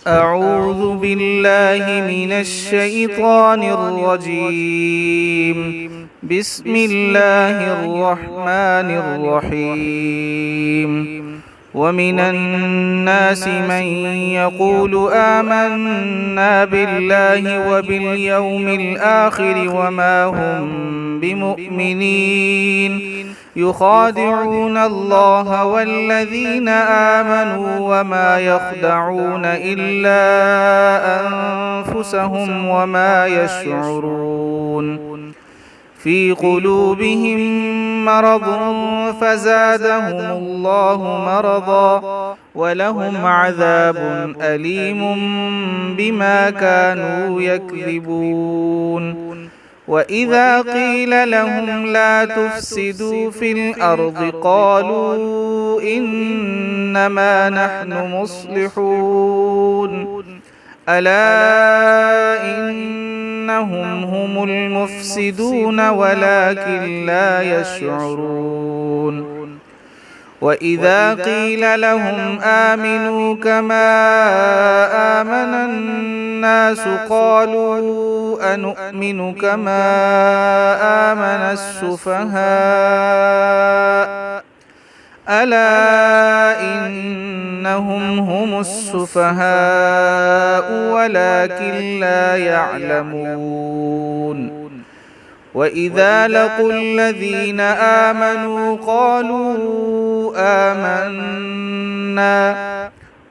أعوذ بالله من الشيطان الرجيم. بسم الله الرحمن الرحيم. ومن الناس من يقول آمنا بالله وباليوم الآخر وما هم بمؤمنين يخادعون الله والذين آمنوا وما يخدعون إلا أنفسهم وما يشعرون. في قلوبهم مرض فزادهم الله مرضا ولهم عذاب أليم بما كانوا يكذبون. وإذا قيل لهم لا تفسدوا في الأرض قالوا إنما نحن مصلحون ألا إنهم هم المفسدون ولكن لا يشعرون. وإذا قيل لهم آمنوا كما آمن الناس قالوا أنؤمن كما آمن السفهاء ألا إنهم هم السفهاء ولكن لا يعلمون. وإذا لقوا الذين آمنوا قالوا آمنا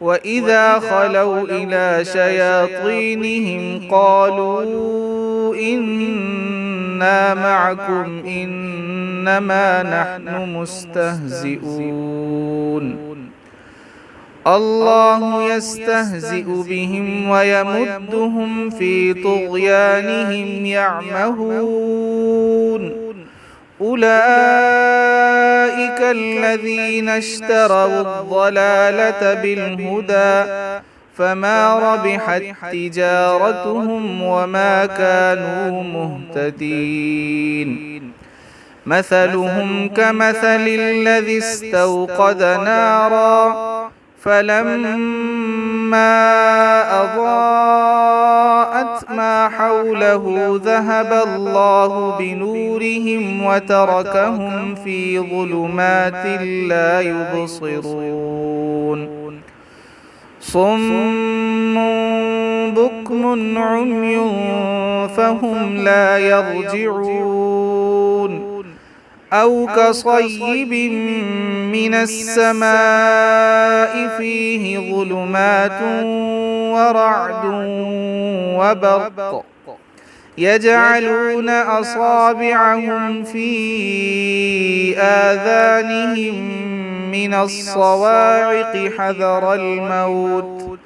وإذا خلوا إلى شياطينهم قالوا إنا معكم إنما نحن مستهزئون. الله يستهزئ بهم ويمدهم في طغيانهم يعمهون. أولئك الذين اشتروا الضلالة بالهدى فما ربحت تجارتهم وما كانوا مهتدين. مثلهم كمثل الذي استوقد نارا فلما أضاءت ما حوله ذهب الله بنورهم وتركهم في ظلمات لا يبصرون. صم بكم عمي فهم لا يرجعون. أو كصيب من السماء فيه ظلمات ورعد وبرق يجعلون أصابعهم في آذانهم من الصواعق حذر الموت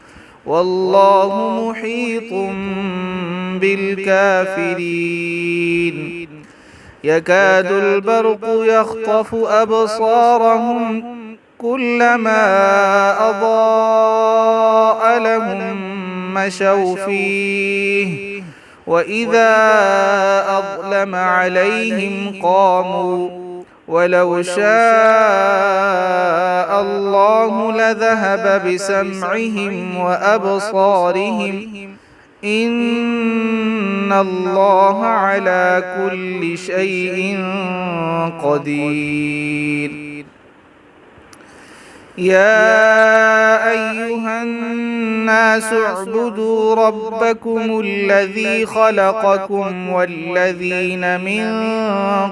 والله محيط بالكافرين. يكاد البرق يخطف أبصارهم كلما أضاء لهم مشوا فيه وإذا أظلم عليهم قاموا ولو شاء الله لذهب بسمعهم وأبصارهم إن الله على كل شيء قدير. يا أيها الناس اعبدوا ربكم الذي خلقكم والذين من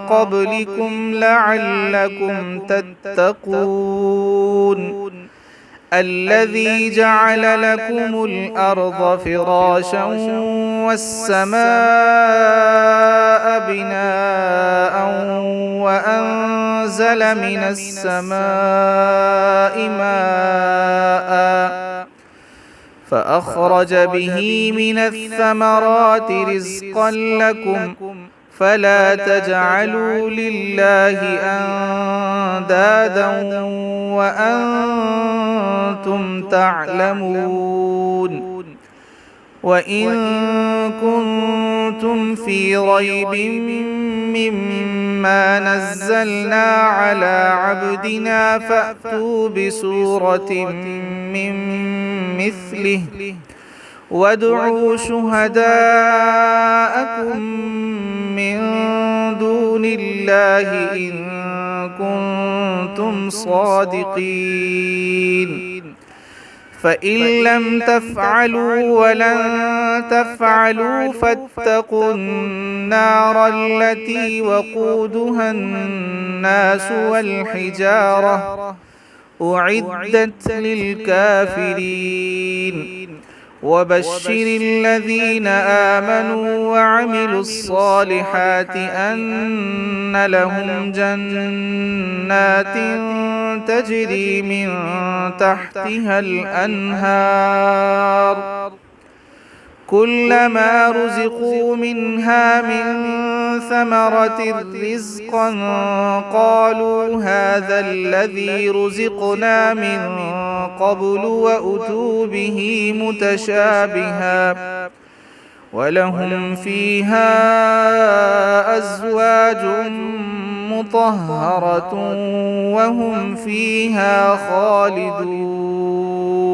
قبلكم لعلكم تتقون. الذي جعل لكم الأرض فراشا والسماء بناء وأنزل من السماء ماء فأخرج به من الثمرات رزقا لكم فلا تجعلوا لله أندادا وأنتم تعلمون. وإن كنتم في ريب مما نزلنا على عبدنا فأتوا بسورة من مثله وادعوا شهداءكم من دون الله إن كنتم صادقين فإن لم تفعلوا ولن تفعلوا فاتقوا النار التي وقودها الناس والحجارة أعدت للكافرين وبشر الذين آمنوا وعملوا الصالحات أن لهم جنات تجري من تحتها الأنهار كلما رزقوا منها من ثمرة رزقا قالوا هذا الذي رزقنا من قبل وأتوا به متشابها ولهم فيها أزواج مطهرة وهم فيها خالدون